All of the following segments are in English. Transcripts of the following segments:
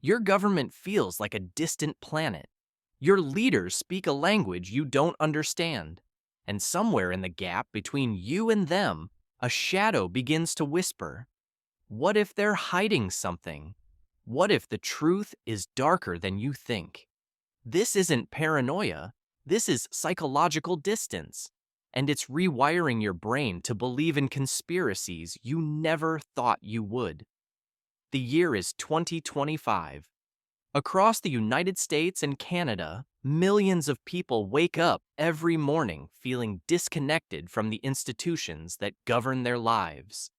Your government feels like a distant planet. Your leaders speak a language you don't understand. And somewhere in the gap between you and them, a shadow begins to whisper. What if they're hiding something? What if the truth is darker than you think? This isn't paranoia. This is psychological distance. And it's rewiring your brain to believe in conspiracies you never thought you would. The year is 2025. Across the United States and Canada, millions of people wake up every morning feeling disconnected from the institutions that govern their lives.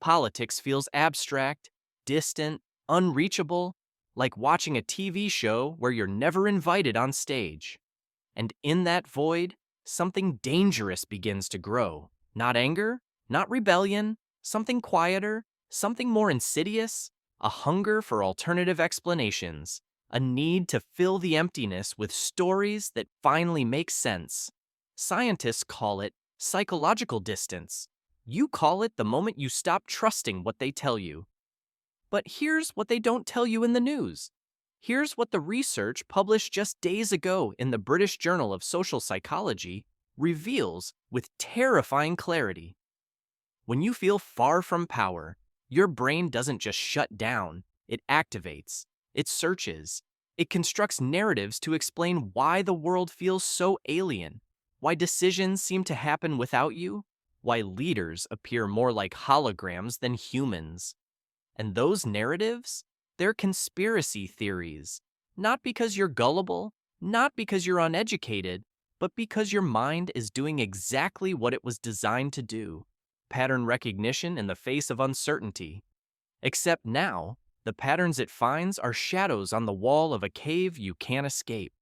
Politics feels abstract, distant, unreachable, like watching a TV show where you're never invited on stage. And in that void, something dangerous begins to grow. Not anger, not rebellion, something quieter, something more insidious, a hunger for alternative explanations, a need to fill the emptiness with stories that finally make sense. Scientists call it psychological distance. You call it the moment you stop trusting what they tell you. But here's what they don't tell you in the news. Here's what the research published just days ago in the British Journal of Social Psychology reveals with terrifying clarity. When you feel far from power, your brain doesn't just shut down, it activates, it searches, it constructs narratives to explain why the world feels so alien, why decisions seem to happen without you, why leaders appear more like holograms than humans. And those narratives, they're conspiracy theories, not because you're gullible, not because you're uneducated, but because your mind is doing exactly what it was designed to do. Pattern recognition in the face of uncertainty. Except now, the patterns it finds are shadows on the wall of a cave you can't escape.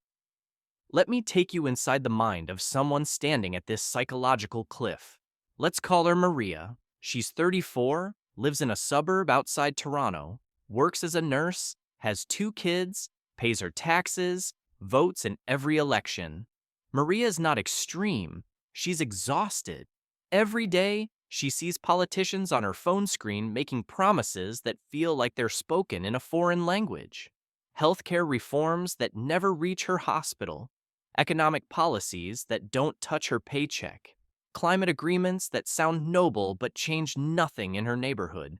Let me take you inside the mind of someone standing at this psychological cliff. Let's call her Maria. She's 34, lives in a suburb outside Toronto, works as a nurse, has 2 kids, pays her taxes, votes in every election. Maria is not extreme. She's exhausted. Every day, she sees politicians on her phone screen making promises that feel like they're spoken in a foreign language. Healthcare reforms that never reach her hospital. Economic policies that don't touch her paycheck. Climate agreements that sound noble but change nothing in her neighborhood.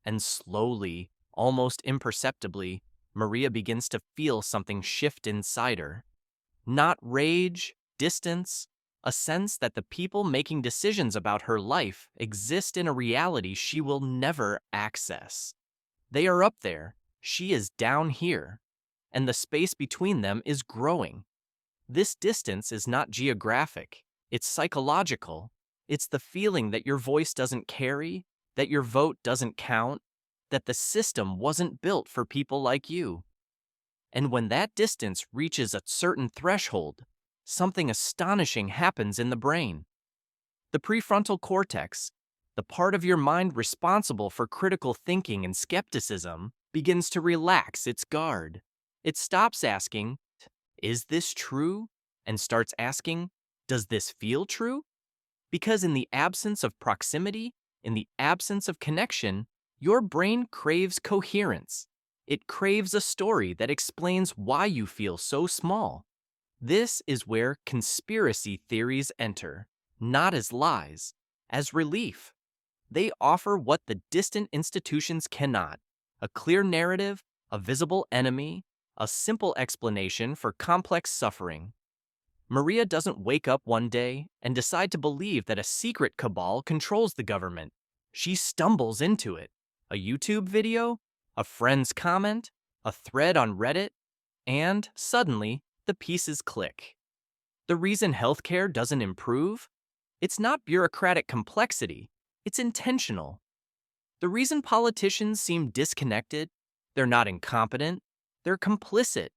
And slowly, almost imperceptibly, Maria begins to feel something shift inside her. Not rage, distance, a sense that the people making decisions about her life exist in a reality she will never access. They are up there, she is down here, and the space between them is growing. This distance is not geographic, it's psychological. It's the feeling that your voice doesn't carry, that your vote doesn't count, that the system wasn't built for people like you. And when that distance reaches a certain threshold, something astonishing happens in the brain. The prefrontal cortex, the part of your mind responsible for critical thinking and skepticism, begins to relax its guard. It stops asking, "Is this true?" and starts asking, "Does this feel true?" Because in the absence of proximity, in the absence of connection, your brain craves coherence. It craves a story that explains why you feel so small. This is where conspiracy theories enter, not as lies, as relief. They offer what the distant institutions cannot: a clear narrative, a visible enemy, a simple explanation for complex suffering. Maria doesn't wake up one day and decide to believe that a secret cabal controls the government. She stumbles into it. A YouTube video, a friend's comment, a thread on Reddit, and suddenly the pieces click. The reason healthcare doesn't improve? It's not bureaucratic complexity, it's intentional. The reason politicians seem disconnected? They're not incompetent, they're complicit.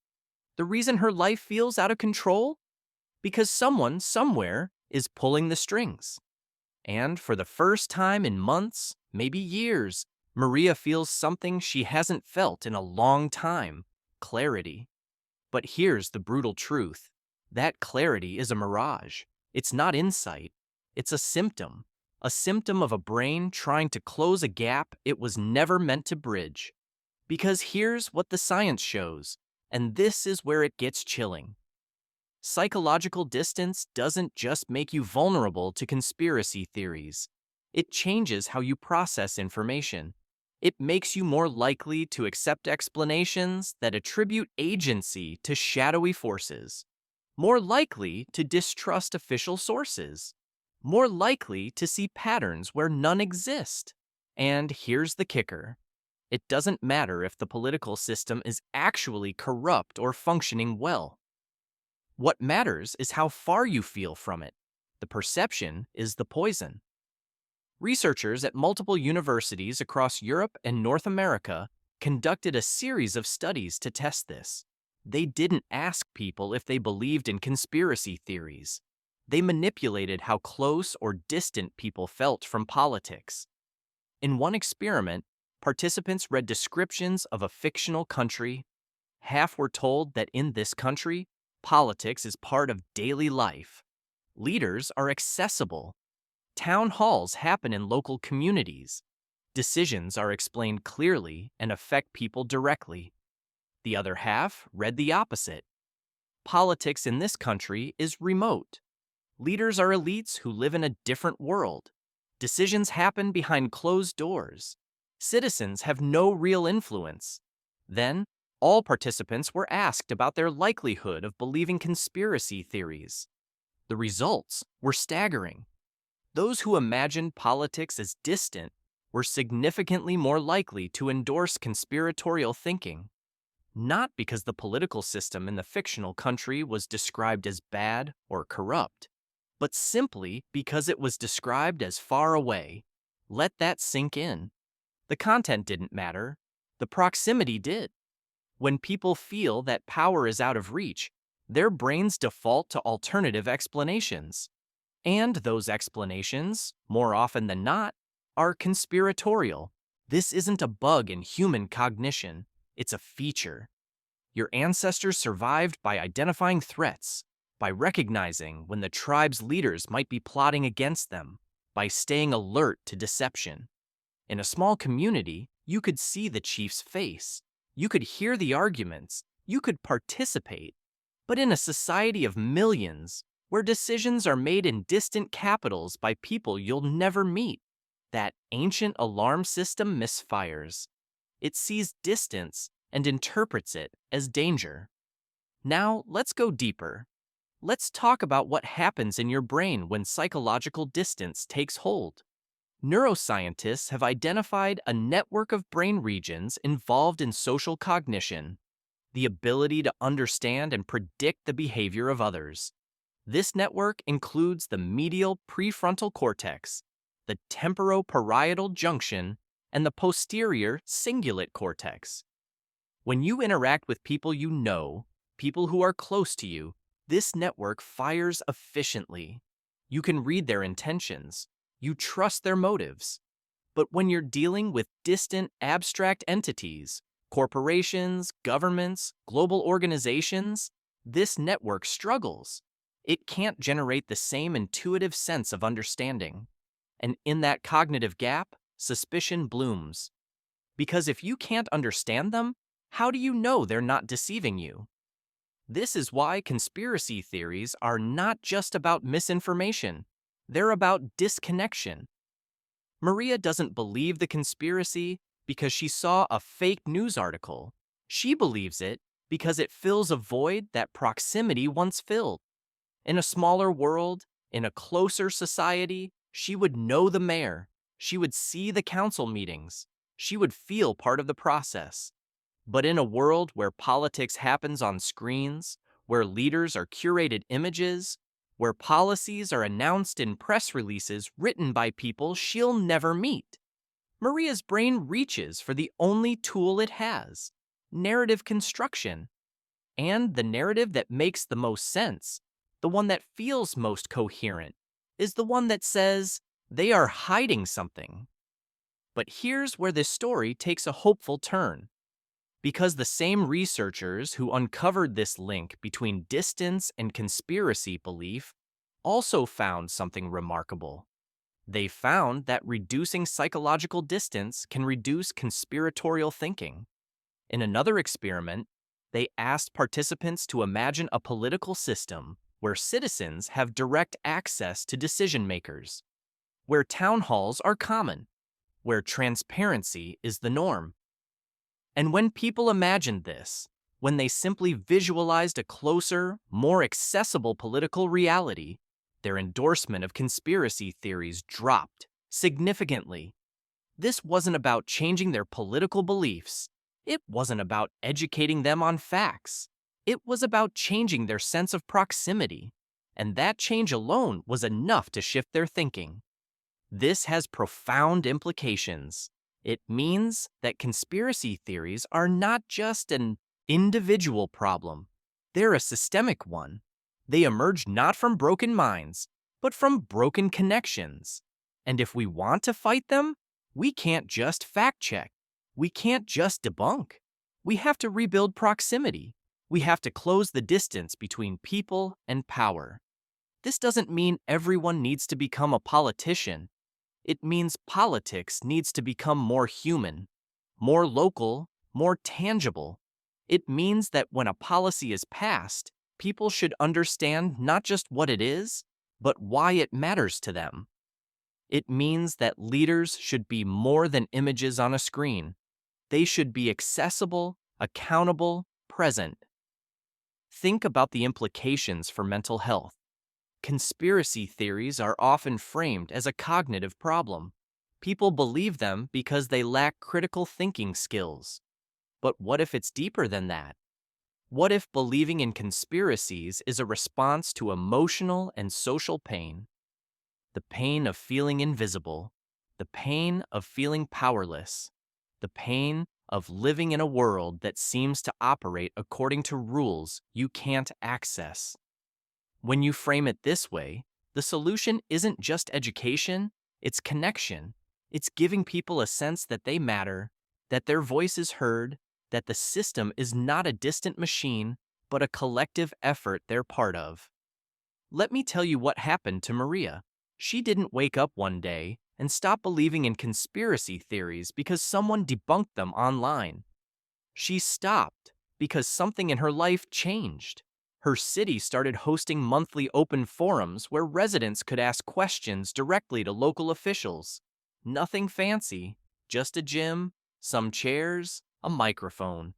The reason her life feels out of control? Because someone, somewhere, is pulling the strings. And for the first time in months, maybe years, Maria feels something she hasn't felt in a long time: clarity. But here's the brutal truth. That clarity is a mirage. It's not insight. It's a symptom of a brain trying to close a gap it was never meant to bridge. Because here's what the science shows, and this is where it gets chilling. Psychological distance doesn't just make you vulnerable to conspiracy theories. It changes how you process information. It makes you more likely to accept explanations that attribute agency to shadowy forces, more likely to distrust official sources, more likely to see patterns where none exist. And here's the kicker. It doesn't matter if the political system is actually corrupt or functioning well. What matters is how far you feel from it. The perception is the poison. Researchers at multiple universities across Europe and North America conducted a series of studies to test this. They didn't ask people if they believed in conspiracy theories. They manipulated how close or distant people felt from politics. In one experiment, participants read descriptions of a fictional country. Half were told that in this country, politics is part of daily life. Leaders are accessible. Town halls happen in local communities. Decisions are explained clearly and affect people directly. The other half read the opposite. Politics in this country is remote. Leaders are elites who live in a different world. Decisions happen behind closed doors. Citizens have no real influence. Then, all participants were asked about their likelihood of believing conspiracy theories. The results were staggering. Those who imagined politics as distant were significantly more likely to endorse conspiratorial thinking, not because the political system in the fictional country was described as bad or corrupt, but simply because it was described as far away. Let that sink in. The content didn't matter. The proximity did. When people feel that power is out of reach, their brains default to alternative explanations. And those explanations, more often than not, are conspiratorial. This isn't a bug in human cognition, it's a feature. Your ancestors survived by identifying threats, by recognizing when the tribe's leaders might be plotting against them, by staying alert to deception. In a small community, you could see the chief's face. You could hear the arguments. You could participate. But in a society of millions, where decisions are made in distant capitals by people you'll never meet, that ancient alarm system misfires. It sees distance and interprets it as danger. Now, let's go deeper. Let's talk about what happens in your brain when psychological distance takes hold. Neuroscientists have identified a network of brain regions involved in social cognition, the ability to understand and predict the behavior of others. This network includes the medial prefrontal cortex, the temporoparietal junction, and the posterior cingulate cortex. When you interact with people you know, people who are close to you, this network fires efficiently. You can read their intentions. You trust their motives. But when you're dealing with distant, abstract entities, corporations, governments, global organizations, this network struggles. It can't generate the same intuitive sense of understanding. And in that cognitive gap, suspicion blooms. Because if you can't understand them, how do you know they're not deceiving you? This is why conspiracy theories are not just about misinformation. They're about disconnection. Maria doesn't believe the conspiracy because she saw a fake news article. She believes it because it fills a void that proximity once filled. In a smaller world, in a closer society, she would know the mayor. She would see the council meetings. She would feel part of the process. But in a world where politics happens on screens, where leaders are curated images, where policies are announced in press releases written by people she'll never meet, Maria's brain reaches for the only tool it has, narrative construction. And the narrative that makes the most sense, the one that feels most coherent, is the one that says they are hiding something. But here's where this story takes a hopeful turn. Because the same researchers who uncovered this link between distance and conspiracy belief also found something remarkable. They found that reducing psychological distance can reduce conspiratorial thinking. In another experiment, they asked participants to imagine a political system where citizens have direct access to decision makers, where town halls are common, where transparency is the norm. And when people imagined this, when they simply visualized a closer, more accessible political reality, their endorsement of conspiracy theories dropped significantly. This wasn't about changing their political beliefs. It wasn't about educating them on facts. It was about changing their sense of proximity. And that change alone was enough to shift their thinking. This has profound implications. It means that conspiracy theories are not just an individual problem. They're a systemic one. They emerge not from broken minds, but from broken connections. And if we want to fight them, we can't just fact-check. We can't just debunk. We have to rebuild proximity. We have to close the distance between people and power. This doesn't mean everyone needs to become a politician. It means politics needs to become more human, more local, more tangible. It means that when a policy is passed, people should understand not just what it is, but why it matters to them. It means that leaders should be more than images on a screen. They should be accessible, accountable, present. Think about the implications for mental health. Conspiracy theories are often framed as a cognitive problem. People believe them because they lack critical thinking skills. But what if it's deeper than that? What if believing in conspiracies is a response to emotional and social pain? The pain of feeling invisible, the pain of feeling powerless, the pain of living in a world that seems to operate according to rules you can't access. When you frame it this way, the solution isn't just education, it's connection. It's giving people a sense that they matter, that their voice is heard, that the system is not a distant machine, but a collective effort they're part of. Let me tell you what happened to Maria. She didn't wake up one day and stop believing in conspiracy theories because someone debunked them online. She stopped because something in her life changed. Her city started hosting monthly open forums where residents could ask questions directly to local officials. Nothing fancy, just a gym, some chairs, a microphone.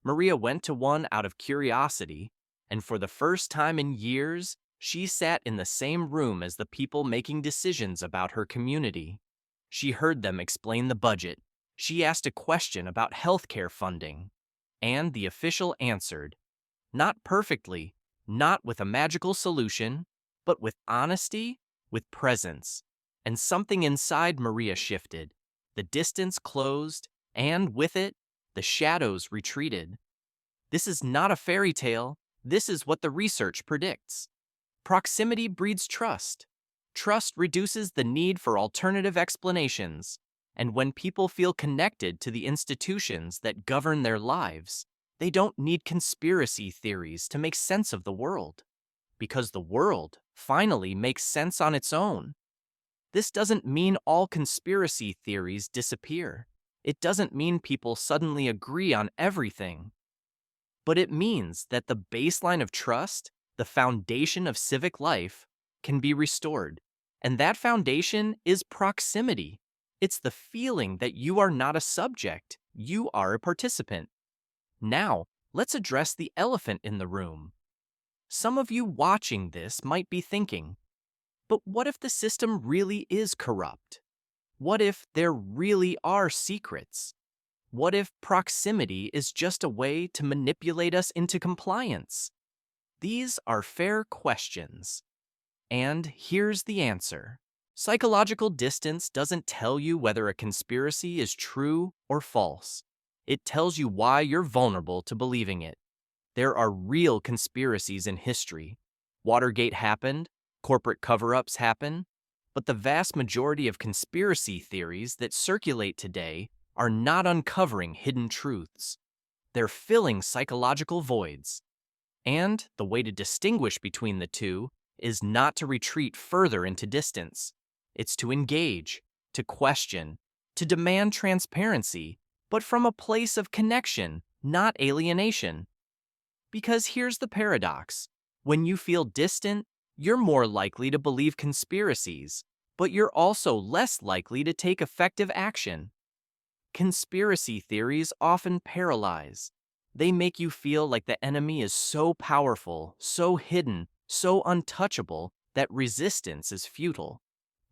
Maria went to one out of curiosity, and for the first time in years, she sat in the same room as the people making decisions about her community. She heard them explain the budget. She asked a question about healthcare funding, and the official answered. Not perfectly, not with a magical solution, but with honesty, with presence. And something inside Maria shifted. The distance closed, and with it, the shadows retreated. This is not a fairy tale. This is what the research predicts. Proximity breeds trust. Trust reduces the need for alternative explanations. And when people feel connected to the institutions that govern their lives, they don't need conspiracy theories to make sense of the world, because the world finally makes sense on its own. This doesn't mean all conspiracy theories disappear. It doesn't mean people suddenly agree on everything. But it means that the baseline of trust, the foundation of civic life, can be restored. And that foundation is proximity. It's the feeling that you are not a subject, you are a participant. Now, let's address the elephant in the room. Some of you watching this might be thinking, but what if the system really is corrupt? What if there really are secrets? What if proximity is just a way to manipulate us into compliance? These are fair questions. And here's the answer. Psychological distance doesn't tell you whether a conspiracy is true or false. It tells you why you're vulnerable to believing it. There are real conspiracies in history. Watergate happened, corporate cover-ups happen, but the vast majority of conspiracy theories that circulate today are not uncovering hidden truths. They're filling psychological voids. And the way to distinguish between the two is not to retreat further into distance. It's to engage, to question, to demand transparency, but from a place of connection, not alienation. Because here's the paradox. When you feel distant, you're more likely to believe conspiracies, but you're also less likely to take effective action. Conspiracy theories often paralyze. They make you feel like the enemy is so powerful, so hidden, so untouchable that resistance is futile.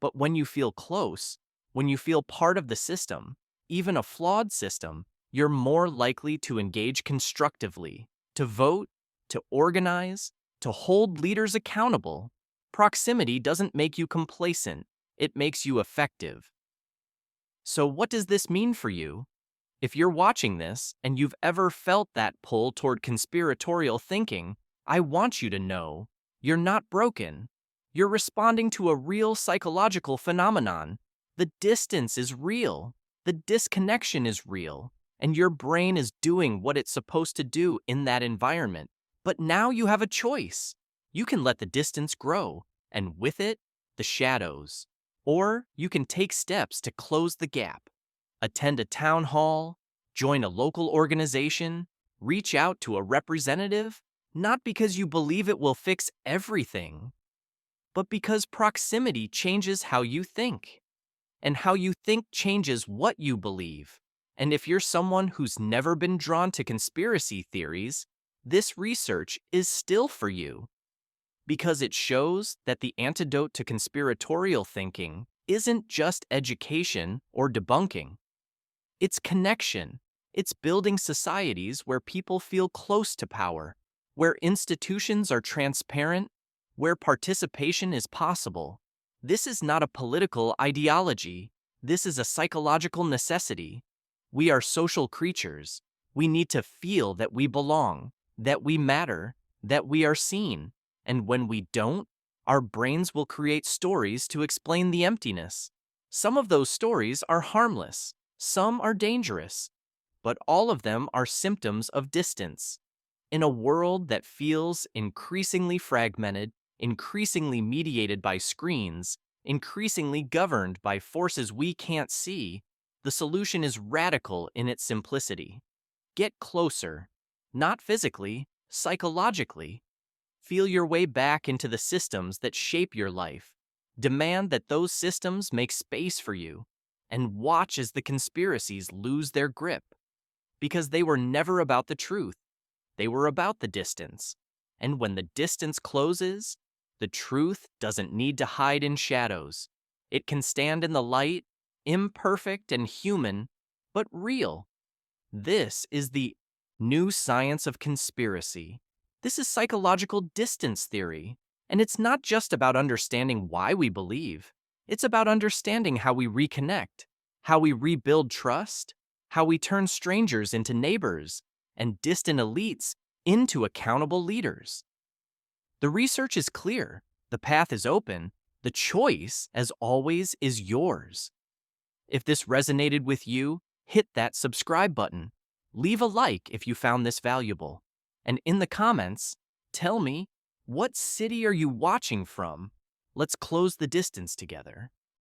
But when you feel close, when you feel part of the system, even a flawed system, you're more likely to engage constructively, to vote, to organize, to hold leaders accountable. Proximity doesn't make you complacent, it makes you effective. So, what does this mean for you? If you're watching this and you've ever felt that pull toward conspiratorial thinking, I want you to know you're not broken. You're responding to a real psychological phenomenon. The distance is real, the disconnection is real, and your brain is doing what it's supposed to do in that environment. But now you have a choice. You can let the distance grow, and with it, the shadows. Or you can take steps to close the gap. Attend a town hall, join a local organization, reach out to a representative, not because you believe it will fix everything, but because proximity changes how you think. And how you think changes what you believe. And if you're someone who's never been drawn to conspiracy theories, this research is still for you. Because it shows that the antidote to conspiratorial thinking isn't just education or debunking. It's connection. It's building societies where people feel close to power, where institutions are transparent, where participation is possible. This is not a political ideology. This is a psychological necessity. We are social creatures. We need to feel that we belong, that we matter, that we are seen. And when we don't, our brains will create stories to explain the emptiness. Some of those stories are harmless. Some are dangerous. But all of them are symptoms of distance. In a world that feels increasingly fragmented, increasingly mediated by screens, increasingly governed by forces we can't see, the solution is radical in its simplicity. Get closer, not physically, psychologically. Feel your way back into the systems that shape your life. Demand that those systems make space for you, and watch as the conspiracies lose their grip. Because they were never about the truth. They were about the distance. And when the distance closes, the truth doesn't need to hide in shadows. It can stand in the light, imperfect and human, but real. This is the new science of conspiracy. This is psychological distance theory. And it's not just about understanding why we believe. It's about understanding how we reconnect, how we rebuild trust, how we turn strangers into neighbors, and distant elites into accountable leaders. The research is clear, the path is open, the choice, as always, is yours. If this resonated with you, hit that subscribe button. Leave a like if you found this valuable. And in the comments, tell me, what city are you watching from? Let's close the distance together.